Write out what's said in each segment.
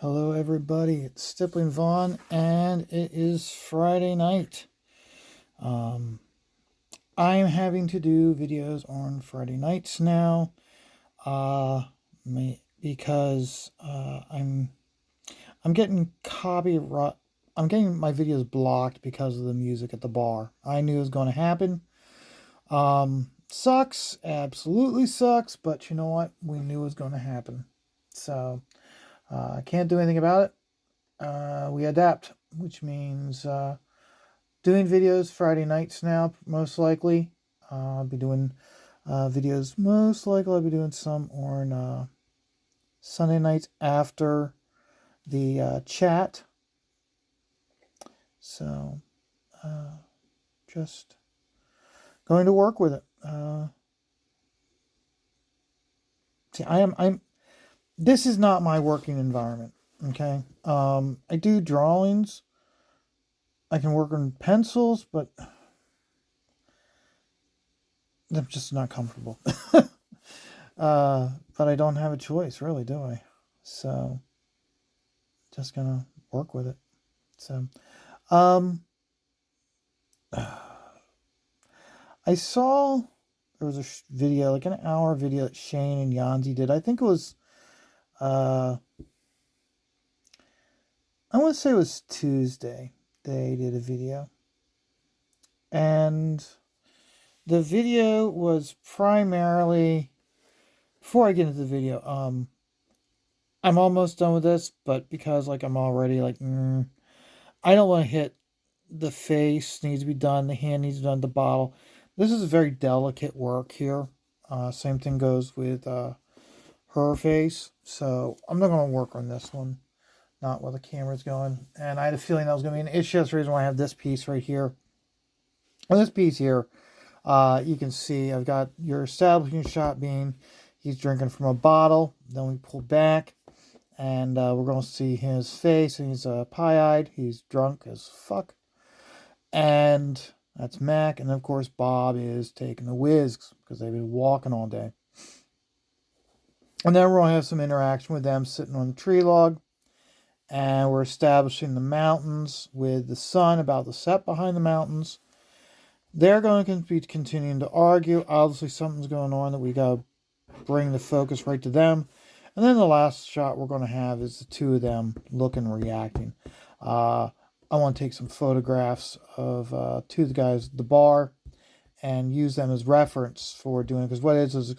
Hello, everybody. It's Stippling Vaughn, and it is Friday night. Um, I'm having to do videos on Friday nights now, uh, because I'm getting copyright. I'm getting my videos blocked because of the music at the bar. I knew it was going to happen. Sucks, absolutely sucks, but you know what? We knew it was going to happen, so I can't do anything about it. We adapt, which means doing videos Friday nights now, most likely. I'll be doing videos, most likely I'll be doing some on Sunday nights after the chat. So, just going to work with it. See, this is not my working environment, okay? I do drawings. I can work on pencils, but I'm just not comfortable. But I don't have a choice, really, do I? So, just gonna work with it. So, um, I saw there was a video, like an hour video that Shane and Yanzi did. I think it was, I want to say it was Tuesday. They did a video, and the video was primarily. Before I get into the video, I'm almost done with this, but because like I'm already like, I don't want to hit the face needs to be done, the hand needs to be done, the bottle. This is very delicate work here. Same thing goes with her face. So I'm not going to work on this one, not where the camera's going. And I had a feeling that was going to be an issue. That's the reason why I have this piece right here. And this piece here, you can see I've got your establishing shot being he's drinking from a bottle. Then we pull back. And we're going to see his face. And he's pie-eyed. He's drunk as fuck. And that's Mac. And of course, Bob is taking the whiz because they've been walking all day. And then we're going to have some interaction with them sitting on the tree log. And we're establishing the mountains with the sun about to set behind the mountains. They're going to be continuing to argue. Obviously, something's going on that we got to bring the focus right to them. And then the last shot we're going to have is the two of them looking and reacting. I want to take some photographs of two of the guys at the bar and use them as reference for doing it. Because what it is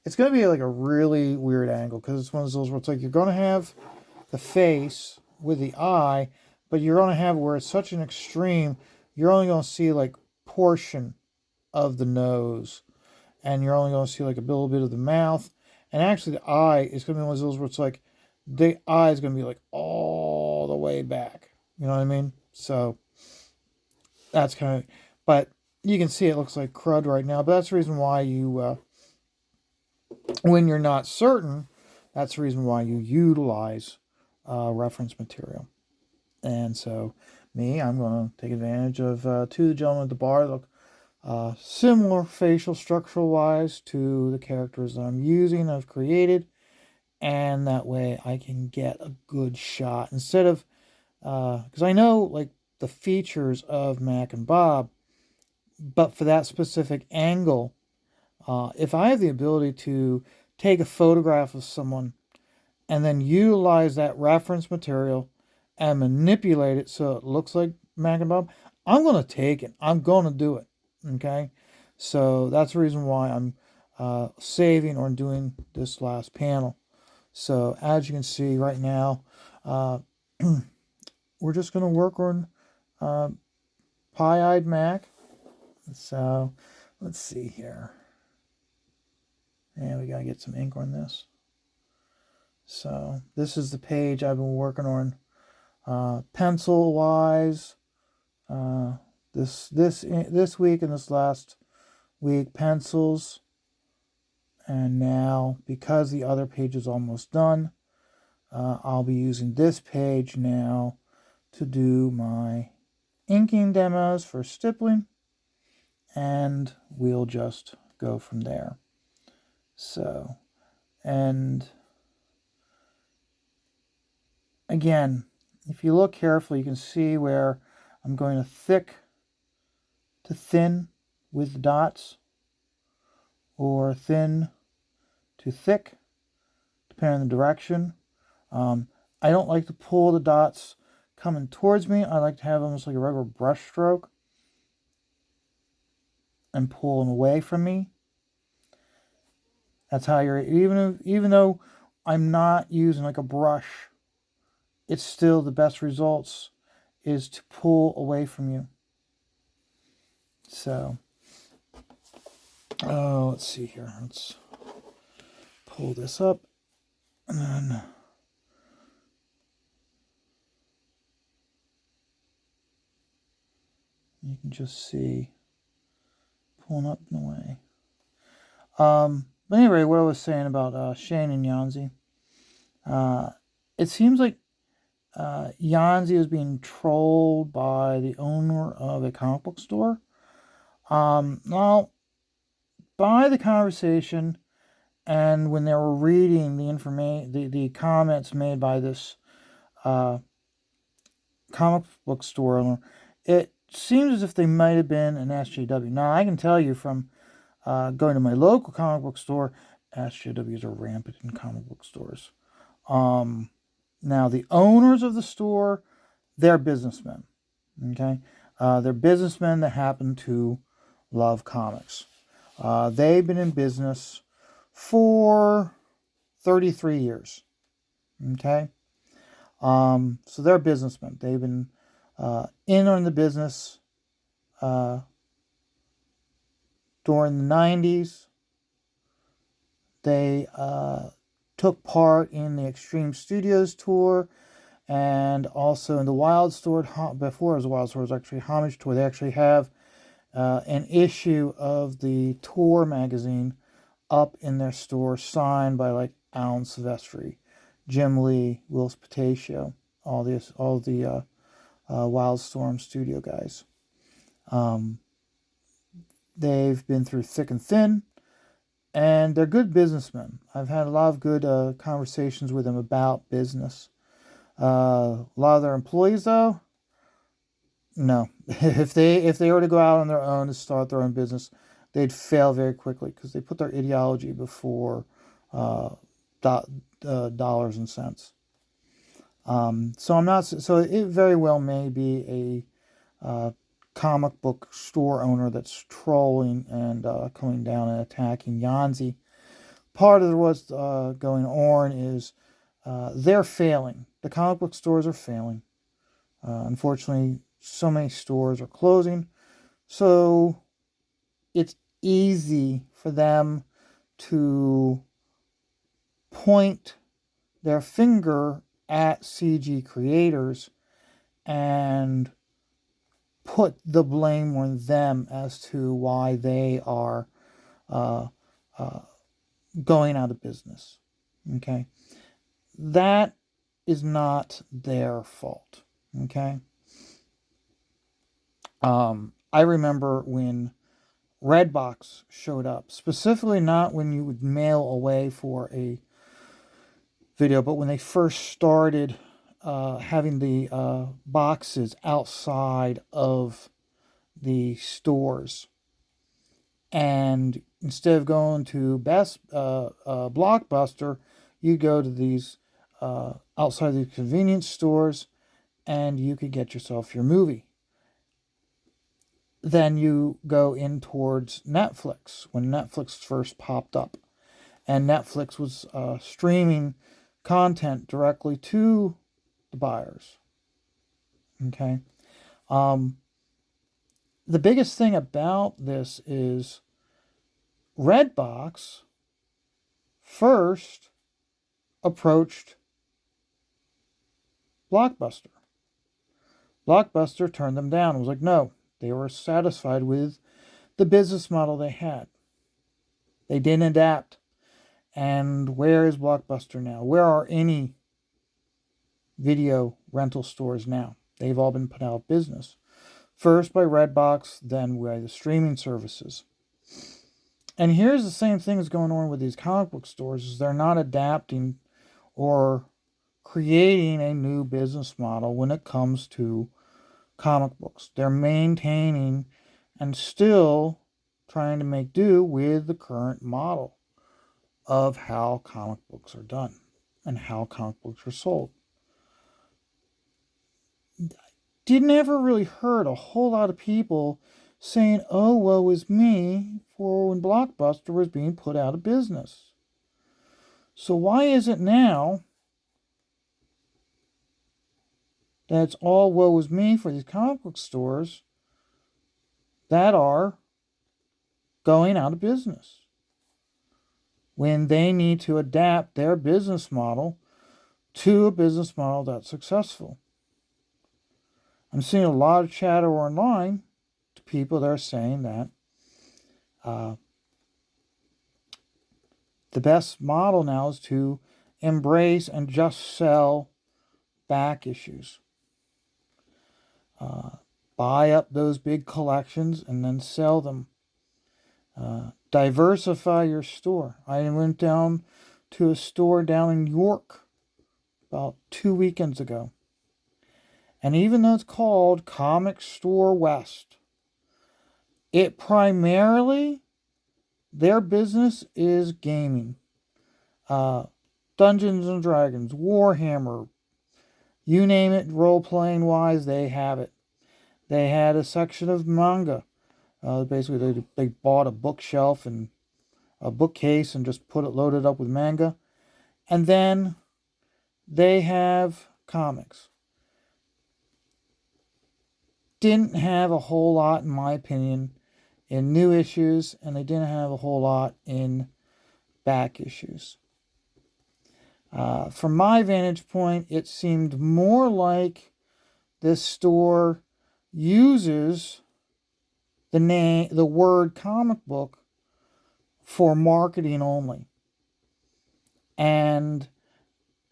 it's going to be like a really weird angle because it's one of those where it's like you're going to have the face with the eye, but you're going to have where it's such an extreme, you're only going to see like portion of the nose, and you're only going to see like a little bit of the mouth. And actually, the eye is going to be one of those where it's like the eye is going to be like all the way back. You know what I mean? So that's kind of, but you can see it looks like crud right now. But that's the reason why you, when you're not certain, that's the reason why you utilize reference material. And so, I'm going to take advantage of two of the gentlemen at the bar that look similar facial structural wise to the characters that I'm using, I've created. And that way I can get a good shot instead of, because I know like the features of Mac and Bob, but for that specific angle, if I have the ability to take a photograph of someone and then utilize that reference material and manipulate it so it looks like Mac and Bob, I'm going to take it. I'm going to do it. Okay? So that's the reason why I'm saving or doing this last panel. So as you can see right now, we're just going to work on Pie-Eyed Mac. So let's see here. And we got to get some ink on this. So this is the page I've been working on pencil wise. This week and this last week pencils. And now because the other page is almost done, I'll be using this page now to do my inking demos for stippling, and we'll just go from there. So, and again, if you look carefully, you can see where I'm going to thick to thin with the dots, or thin to thick, depending on the direction. I don't like to pull the dots coming towards me. I like to have almost like a regular brush stroke and pull them away from me. That's how you're, even though I'm not using like a brush, it's still the best results is to pull away from you. So, let's see here. Let's pull this up, and then you can just see pulling up and away. But anyway, what I was saying about Shane and Yanzi. It seems like Yanzi is being trolled by the owner of a comic book store. Now, by the conversation and when they were reading the information, the comments made by this comic book store owner, it seems as if they might have been an SJW. Now, I can tell you from going to my local comic book store, SJWs are rampant in comic book stores. Now, the owners of the store, they're businessmen. Okay? They're businessmen that happen to love comics. They've been in business for 33 years. Okay? So they're businessmen. They've been in on the business during the 90s. They took part in the Extreme Studios tour and also in the Wild Store, before it was the Wild Store, it was actually Homage Tour. They actually have an issue of the tour magazine up in their store, signed by like Alan Silvestri, Jim Lee, Will Pataccio, all the Wildstorm studio guys. They've been through thick and thin, and they're good businessmen. I've had a lot of good conversations with them about business. A lot of their employees, though, no. If they were to go out on their own and start their own business, they'd fail very quickly because they put their ideology before dollars and cents. So I'm not. So it very well may be a comic book store owner that's trolling and coming down and attacking Yanzi. Part of what's going on is they're failing. The comic book stores are failing. Unfortunately, so many stores are closing. So it's easy for them to point their finger at CG creators and put the blame on them as to why they are going out of business. Okay? That is not their fault. Okay? I remember when Redbox showed up, specifically not when you would mail away for a video, but when they first started having the boxes outside of the stores. And instead of going to Blockbuster, you go to these outside these convenience stores and you could get yourself your movie. Then you go in towards Netflix when Netflix first popped up. And Netflix was streaming content directly to the buyers. Okay. The biggest thing about this is Redbox first approached Blockbuster. Blockbuster turned them down. It was like, no, they were satisfied with the business model they had. They didn't adapt. And where is Blockbuster now? Where are any video rental stores now? They've all been put out of business. First by Redbox, then by the streaming services. And here's the same thing that's going on with these comic book stores, is they're not adapting or creating a new business model when it comes to comic books. They're maintaining and still trying to make do with the current model of how comic books are done and how comic books are sold. Didn't ever really heard a whole lot of people saying, oh, woe is me, for when Blockbuster was being put out of business. So why is it now that it's all woe is me for these comic book stores that are going out of business when they need to adapt their business model to a business model that's successful? I'm seeing a lot of chatter online to people that are saying that the best model now is to embrace and just sell back issues. Buy up those big collections and then sell them. Diversify your store. I went down to a store down in York about 2 weekends ago. And even though it's called Comic Store West, it primarily, their business is gaming. Dungeons and Dragons, Warhammer, you name it, role-playing wise, they have it. They had a section of manga. Basically, they bought a bookshelf and a bookcase and just loaded up with manga. And then they have comics. Didn't have a whole lot, in my opinion, in new issues, and they didn't have a whole lot in back issues. From my vantage point, it seemed more like this store uses the word comic book for marketing only. And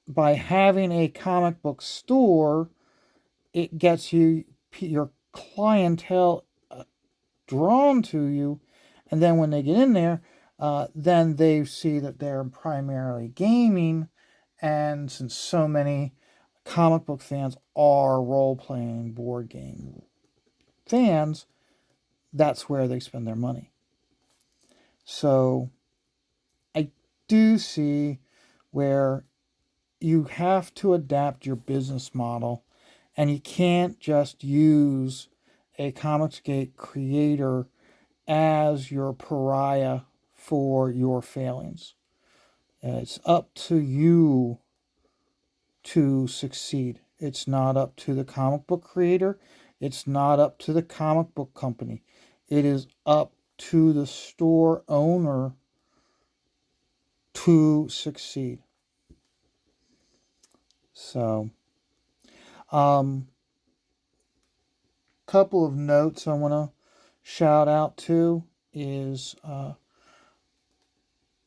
by having a comic book store, it gets your clientele drawn to you, and then when they get in there, then they see that they're primarily gaming, and since so many comic book fans are role-playing board game fans, that's where they spend their money. So I do see where you have to adapt your business model, and you can't just use a Comicsgate creator as your pariah for your failings. It's up to you to succeed. It's not up to the comic book creator. It's not up to the comic book company. It is up to the store owner to succeed. So, couple of notes I want to shout out to is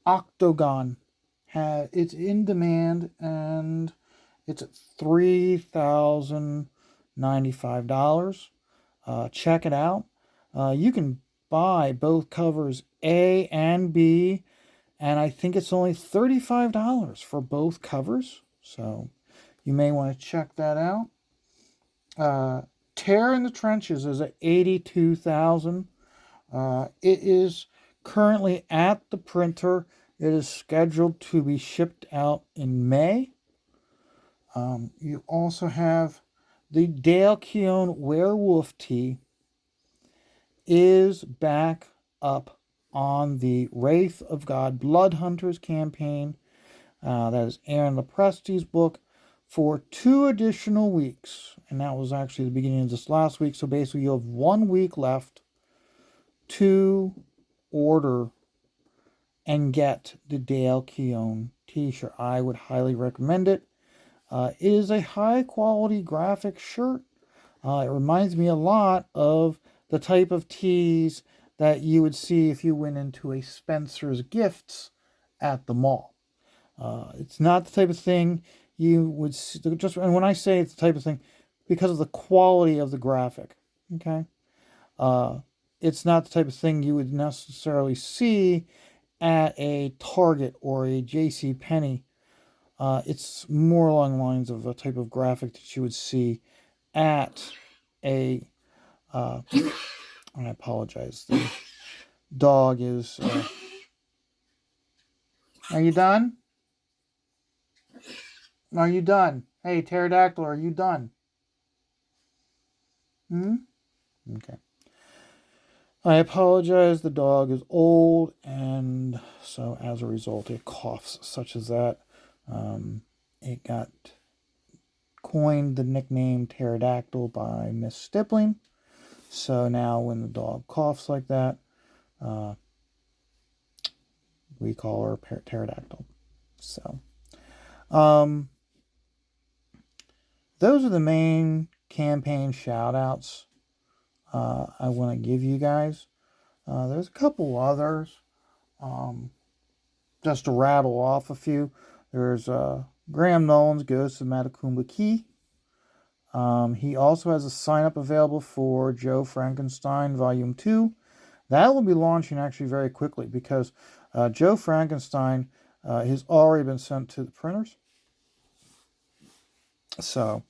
Octagon. It's in demand and it's at $3,095. Check it out. You can buy both covers A and B, and I think it's only $35 for both covers. So you may want to check that out. Tear in the Trenches is at $82,000. It is currently at the printer. It is scheduled to be shipped out in May. You also have the Dale Keown Werewolf Tee is back up on the Wraith of God Blood Hunters campaign. That is Aaron Lepresti's book for 2 additional weeks. And that was actually the beginning of this last week. So basically you have 1 week left to order and get the Dale Keown t-shirt. I would highly recommend it. It is a high quality graphic shirt. It reminds me a lot of the type of tees that you would see if you went into a Spencer's Gifts at the mall. It's not the type of thing you would see, and when I say it's the type of thing, because of the quality of the graphic, okay? It's not the type of thing you would necessarily see at a Target or a JCPenney It's more along the lines of a type of graphic that you would see at a. I apologize. The dog is. Are you done? Are you done? Hey, pterodactyl, are you done? Hmm? Okay. I apologize. The dog is old, and so as a result, it coughs such as that. It got coined the nickname pterodactyl by Miss Stippling. So now when the dog coughs like that, uh, we call her pterodactyl. So, um, those are the main campaign shout outs I want to give you guys. There's a couple others. Um, just to rattle off a few. There's Graham Nolan's Ghosts of Matacumba Key. He also has a sign up available for Joe Frankenstein Volume 2. That will be launching actually very quickly because Joe Frankenstein has already been sent to the printers. So,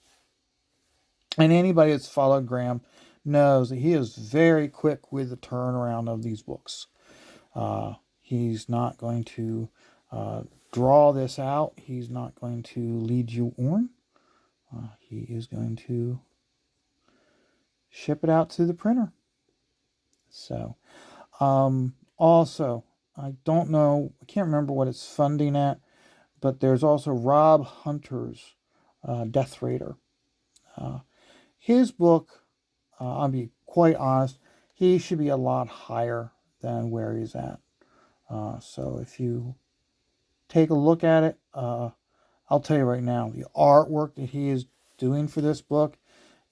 and anybody that's followed Graham knows that he is very quick with the turnaround of these books. He's not going to draw this out. He's not going to lead you on. He is going to ship it out to the printer. So, also, I don't know, I can't remember what it's funding at, but there's also Rob Hunter's Death Raider. His book, I'll be quite honest, he should be a lot higher than where he's at. So if you take a look at it, I'll tell you right now, the artwork that he is doing for this book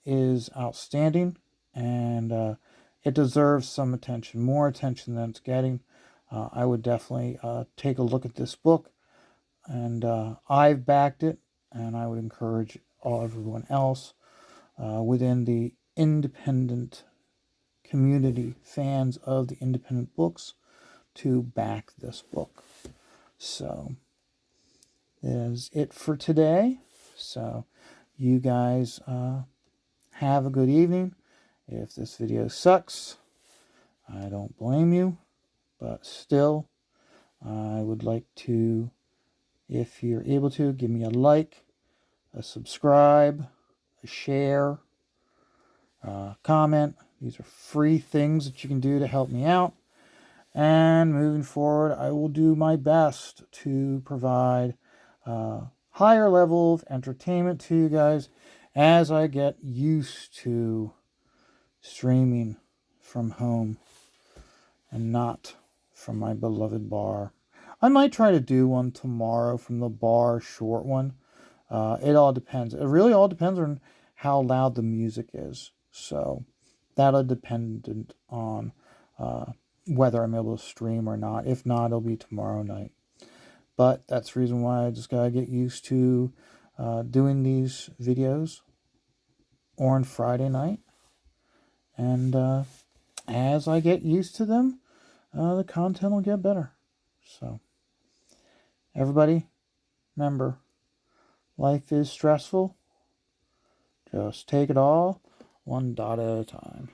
is outstanding, and it deserves some attention, more attention than it's getting. I would definitely take a look at this book, and I've backed it, and I would encourage everyone else within the independent community, fans of the independent books, to back this book. So, is it for today. So, you guys have a good evening. If this video sucks, I don't blame you, but still, I would like to, if you're able to, give me a like, a subscribe, a share, comment. These are free things that you can do to help me out. And moving forward, I will do my best to provide higher level of entertainment to you guys as I get used to streaming from home and not from my beloved bar. I might try to do one tomorrow from the bar, short one. It all depends. It really all depends on how loud the music is. So that'll depend on whether I'm able to stream or not. If not, it'll be tomorrow night. But that's the reason why I just gotta get used to doing these videos on Friday night. And as I get used to them, the content will get better. So, everybody, remember, life is stressful. Just take it all one dot at a time.